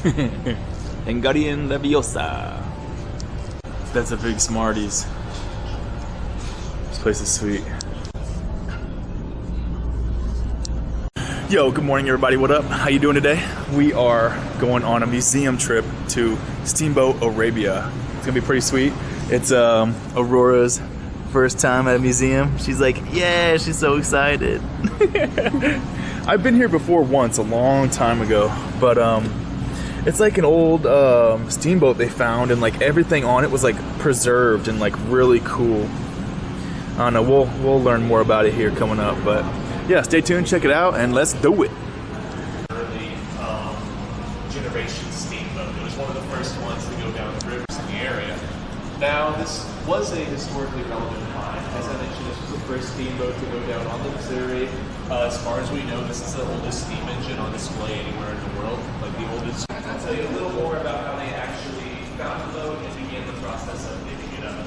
Wingardium Leviosa. That's a big Smarties. This place is sweet. Yo, good morning everybody, what up? How you doing today? We are going on a museum trip to Steamboat, Arabia. It's gonna be pretty sweet. It's Aurora's first time at a museum. She's like, yeah, she's so excited. I've been here before once, a long time ago, but it's like an old steamboat they found, and like everything on it was like preserved and like really cool. I don't know, we'll learn more about it here coming up, but yeah, stay tuned, check it out, and let's do it. Early generation steamboat. It was one of the first ones to go down the rivers in the area. Now, this was a historically relevant find. As I mentioned, this was the first steamboat to go down on the Missouri. As far as we know, this is the oldest steam engine on display anywhere in the world. Like the oldest. I'll tell you a little more about how they actually found the boat and began the process of digging it up.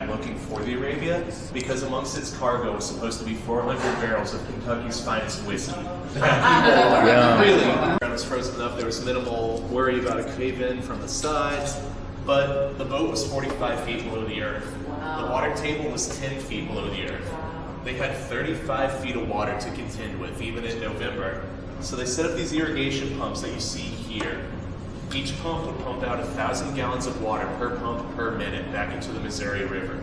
Looking for the Arabia, because amongst its cargo was supposed to be 400 barrels of Kentucky's finest whiskey. Yeah. Really, the ground was frozen enough, there was minimal worry about a cave-in from the sides, but the boat was 45 feet below the earth. The water table was 10 feet below the earth. They had 35 feet of water to contend with, even in November. So they set up these irrigation pumps that you see here. Each pump would pump out 1,000 gallons of water per pump per minute back into the Missouri River.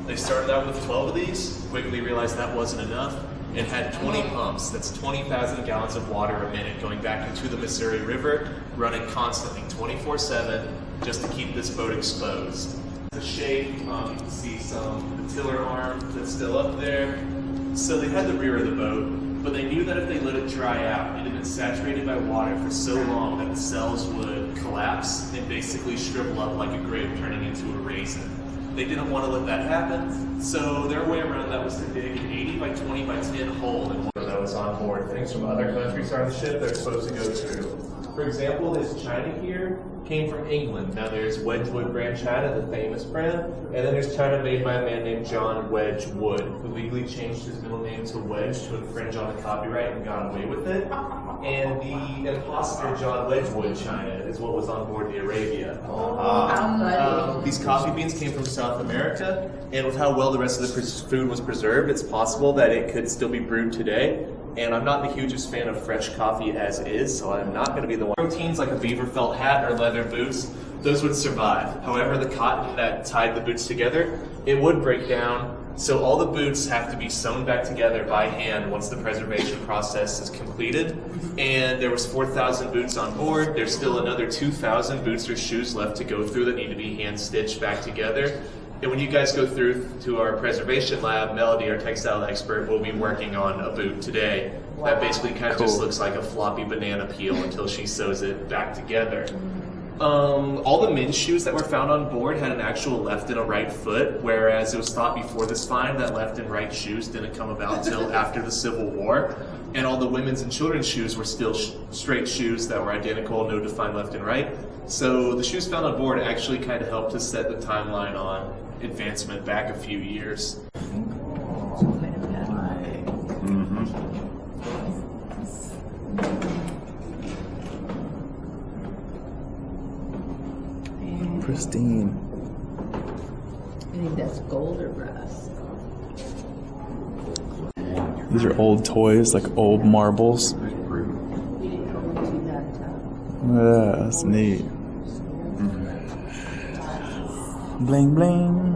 They started out with 12 of these, quickly realized that wasn't enough, and had 20 pumps. That's 20,000 gallons of water a minute going back into the Missouri River, running constantly 24/7 just to keep this boat exposed. The shape, you can see the tiller arm that's still up there. So they had the rear of the boat, but they knew that if they let it dry out, it had been saturated by water for so long that the cells would collapse and basically shrivel up like a grape, turning into a raisin. They didn't want to let that happen, so their way around that was to dig an 80 by 20 by 10 hole in water that was on board. Things from other countries on the ship they're supposed to go through. For example, this china here came from England. Now there's Wedgwood brand china, the famous brand, and then there's china made by a man named John Wedgwood, who legally changed his middle name to Wedge to infringe on the copyright and got away with it. And the imposter John Wedgwood china is what was on board the Arabia. These coffee beans came from South America, and with how well the rest of the food was preserved, it's possible that it could still be brewed today. And I'm not the hugest fan of fresh coffee as is, so I'm not going to be the one. Proteins like a beaver felt hat or leather boots, those would survive. However, the cotton that tied the boots together, it would break down. So all the boots have to be sewn back together by hand once the preservation process is completed. And there was 4,000 boots on board. There's still another 2,000 boots or shoes left to go through that need to be hand stitched back together. And when you guys go through to our preservation lab, Melody, our textile expert, will be working on a boot today. Wow. That basically kind of just looks like a floppy banana peel until she sews it back together. All the men's shoes that were found on board had an actual left and a right foot, whereas it was thought before this find that left and right shoes didn't come about until after the Civil War. And all the women's and children's shoes were still straight shoes that were identical, no defined left and right. So the shoes found on board actually kind of helped to set the timeline on advancement back a few years. Pristine. I think that's gold or brass. These are old toys, like old marbles. Yeah, that's neat. Bling bling.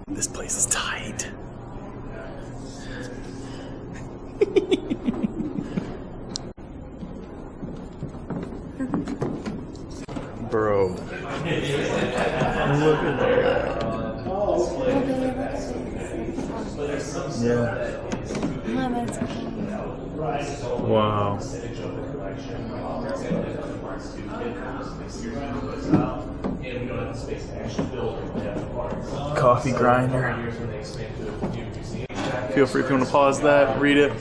This place is tight. Bro. Look at that. Yeah. Wow. Coffee grinder. Feel free if you want to pause that, read it.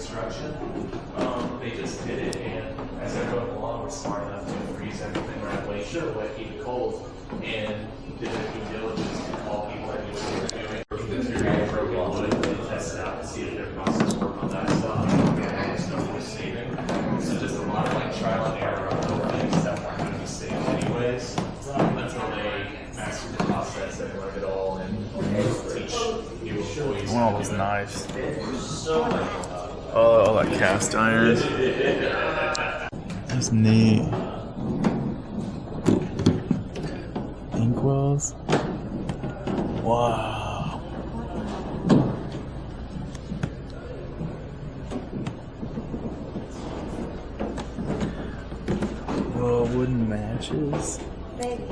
They just did it, and as I wrote along, was smart enough to freeze everything right away, should have wet, keep it cold, and did their due diligence to call people that knew what they were doing. wood and test it out to see if their process work on that stuff. There's no more saving. So just a lot of like trial and error on little things that weren't going to be saved anyways until they master the process and learn it all and teach new employees. I want all those knives. Oh, all that cast iron. That's neat. Inkwells. Wow. Whoa, wooden matches. Baby.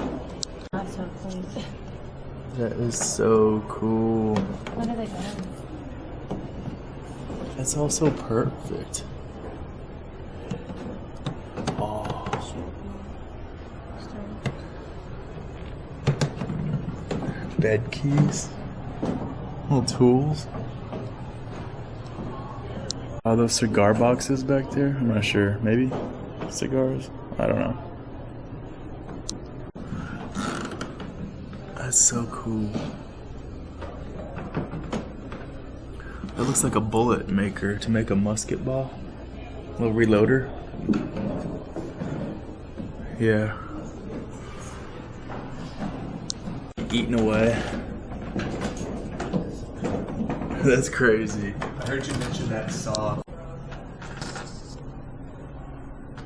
That's so cool. That is so cool. What are they doing? That's all so perfect. Oh. Bed keys. Little tools. Are those cigar boxes back there? I'm not sure. Maybe cigars? I don't know. That's so cool. That looks like a bullet maker to make a musket ball. A little reloader. Yeah. Eating away. That's crazy. I heard you mention that saw.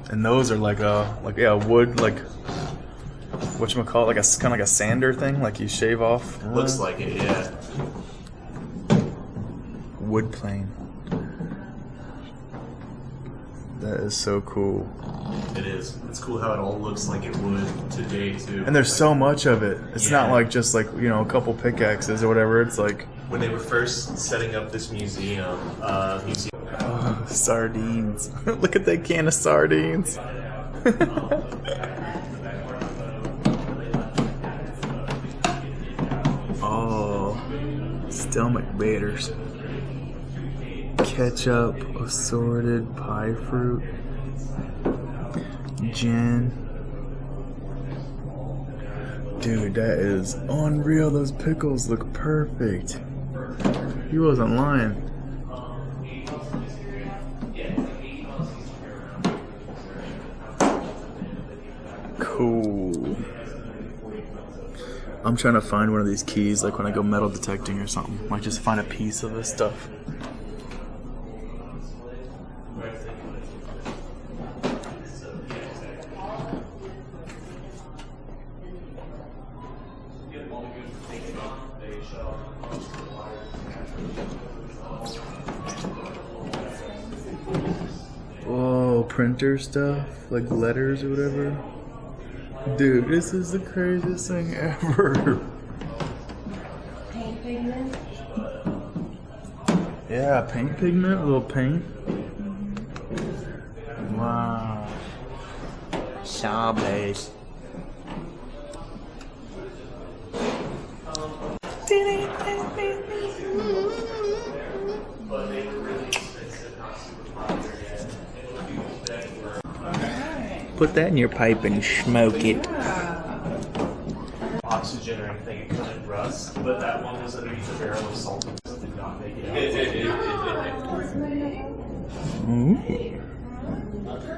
And those are like wood, like whatchamacallit, like a kind of like a sander thing, like you shave off. Looks like it, yeah. Wood plane. That is so cool. It is. It's cool how it all looks like it would today too. And there's so much of it. It's not Yeah. like just like, you know, a couple pickaxes or whatever. It's like When they were first setting up this museum, sardines. Look at that can of sardines. Oh, stomach baiters. Ketchup, assorted pie fruit, gin. Dude, that is unreal. Those pickles look perfect. He wasn't lying. Cool. I'm trying to find one of these keys, like when I go metal detecting or something. Like just find a piece of this stuff. Whoa, printer stuff, like letters or whatever. Dude, this is the craziest thing ever. Paint pigment? Yeah, paint pigment, a little paint. Wow. Sawblades. Put that in your pipe and smoke it. oxygen or anything, it couldn't rust. But that one was underneath a barrel of salt and did not make it out. Ooh.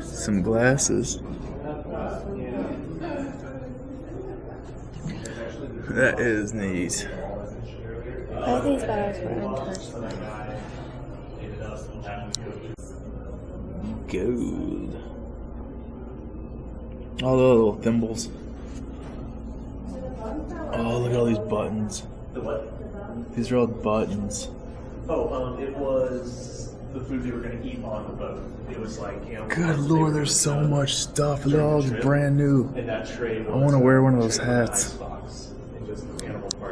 Some glasses. That is neat. Both these bottles were untouched. Gold. All the little thimbles. Oh, look at all these buttons. The what? These are all buttons. Oh, it was the food they were going to eat on the boat. It was like, you know. Good lord, there's so much stuff. They're all brand new. And that tray was, I want to wear one of those hats.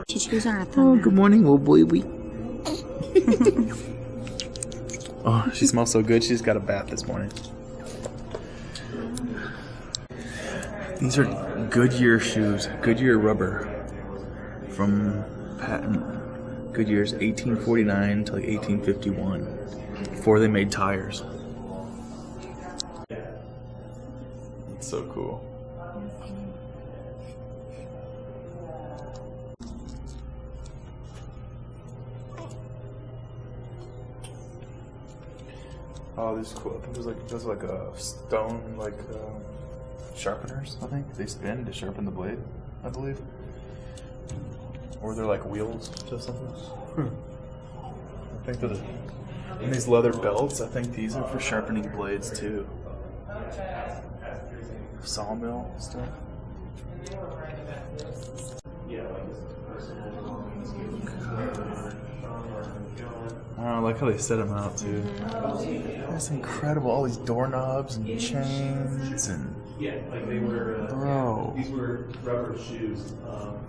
She's on a Oh, thumbnail. good morning, little baby. Oh, she smells so good. She just got a bath this morning. These are Goodyear shoes. Goodyear rubber. From patent. Goodyear's 1849 to like 1851. Before they made tires. That's so cool. Oh, these are cool. I think there's like a stone sharpeners. I think they spin to sharpen the blade. I believe, or they're like wheels to something. I think that. And these leather belts. I think these are for sharpening blades too. Sawmill stuff. I like how they set them out too. That's incredible. All these doorknobs and chains and Yeah, like they were. bro. These were rubber shoes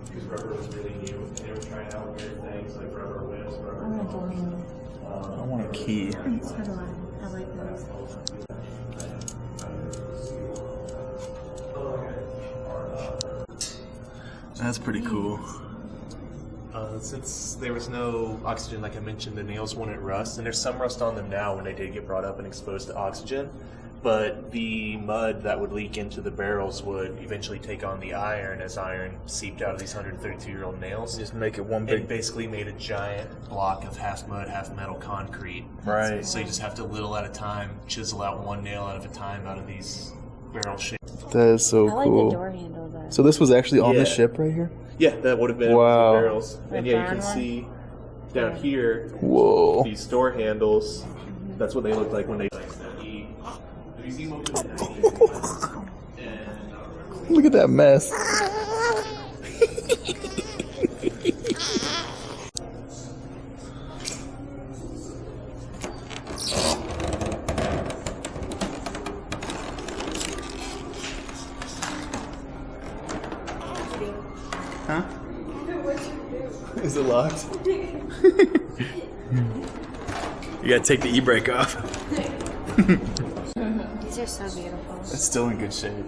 because rubber was really new, and they were trying out weird things like rubber whips, rubber. I'm not doing I want a key. it. So do I. I like those. That's pretty cool. Since there was no oxygen, like I mentioned, the nails wouldn't rust, and there's some rust on them now when they did get brought up and exposed to oxygen. But the mud that would leak into the barrels would eventually take on the iron as iron seeped out of these 132-year-old nails. Just make it one It big. basically made a giant block of half mud, half metal concrete. Right. So you just have to little at a time chisel out one nail out of a time out of these barrel shapes. That is so I like cool. the door handle though. So this was actually on Yeah. the ship right here? Yeah, that would have been Wow. the barrels. And The yeah, you brown can one? see down here Whoa. these door handles. That's what they look like when they. The museum opened in 1981, and Look at that mess. Huh? Is it locked? You gotta take the e-brake off. These are so beautiful. It's still in good shape.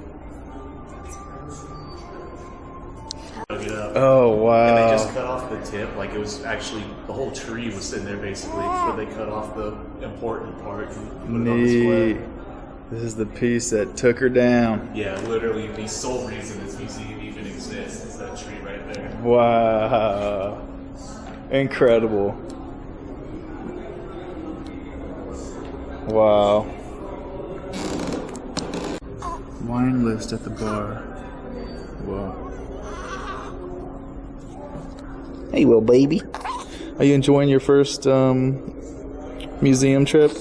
dug it up. Oh, wow. And they just cut off the tip. Like it was actually the whole tree was sitting there basically. So they cut off the important part and put it on Neat. display. This is the piece that took her down. Yeah, literally the sole reason this museum even exists is that tree right there. Wow. Incredible. Wow. Wine list at the bar. Wow. Hey, little baby. Are you enjoying your first museum trip?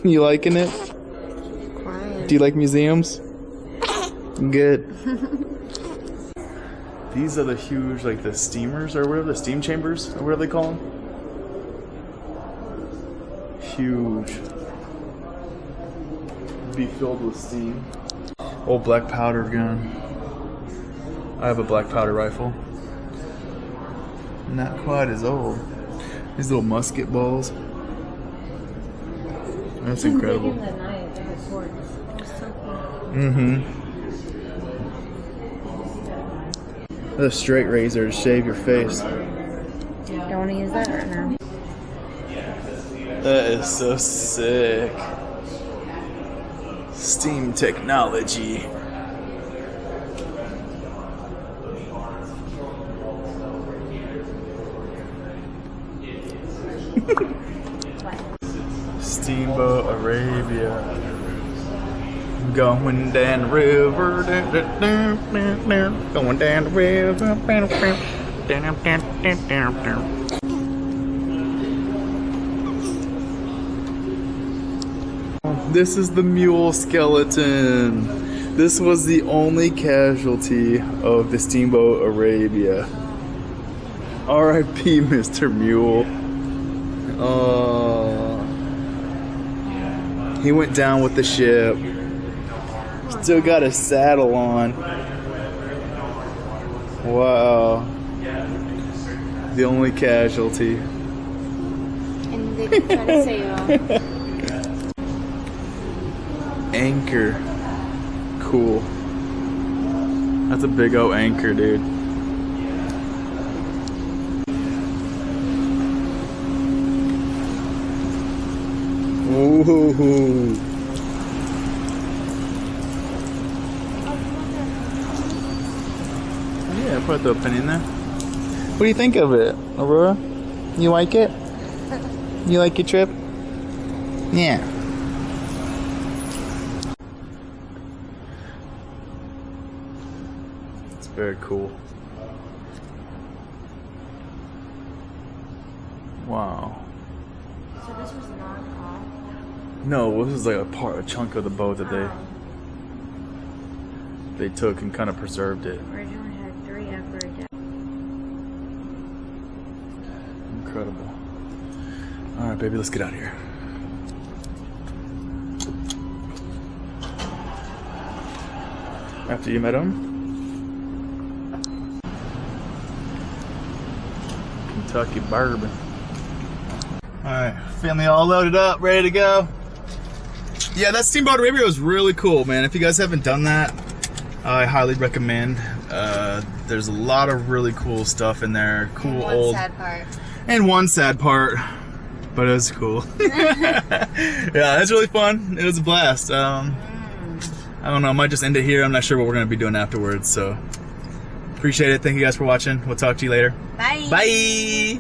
You liking it? Quiet. Do you like museums? Good. These are the huge, like the steamers or whatever, the steam chambers or whatever they call them. Huge. Be filled with steam. Old black powder gun. I have a black powder rifle. Not quite as old. These little musket balls. That's incredible. Taking the knife and the cords. There's something. Mm-hmm. The straight razor to shave your face. Don't want to use that right now. That is so sick. Steam technology. Steamboat Arabia. Going down the river. Going down the river. This is the mule skeleton. This was the only casualty of the Steamboat Arabia. R.I.P. Mr. Mule. He went down with the ship. Still got a saddle on. Wow. The only casualty. And they can try to say, Anchor. Cool. That's a big old anchor, dude. Ooh. Yeah, put the penny in there. What do you think of it, Aurora? You like it? You like your trip? Yeah. Very cool. Wow. So this was not off? No, this is like a chunk of the boat that they took and kind of preserved it. Originally had 3 upper decks. Incredible. All right, baby, let's get out of here. After you met him? Kentucky bourbon. Alright, family all loaded up, ready to go. Yeah, that Steamboat Arabia was really cool, man. If you guys haven't done that, I highly recommend. There's a lot of really cool stuff in there. Cool And old. sad part. And one sad part, but it was cool. Yeah, it's really fun. It was a blast. I don't know, I might just end it here. I'm not sure what we're going to be doing afterwards, so appreciate it. Thank you guys for watching. We'll talk to you later. Bye. Bye.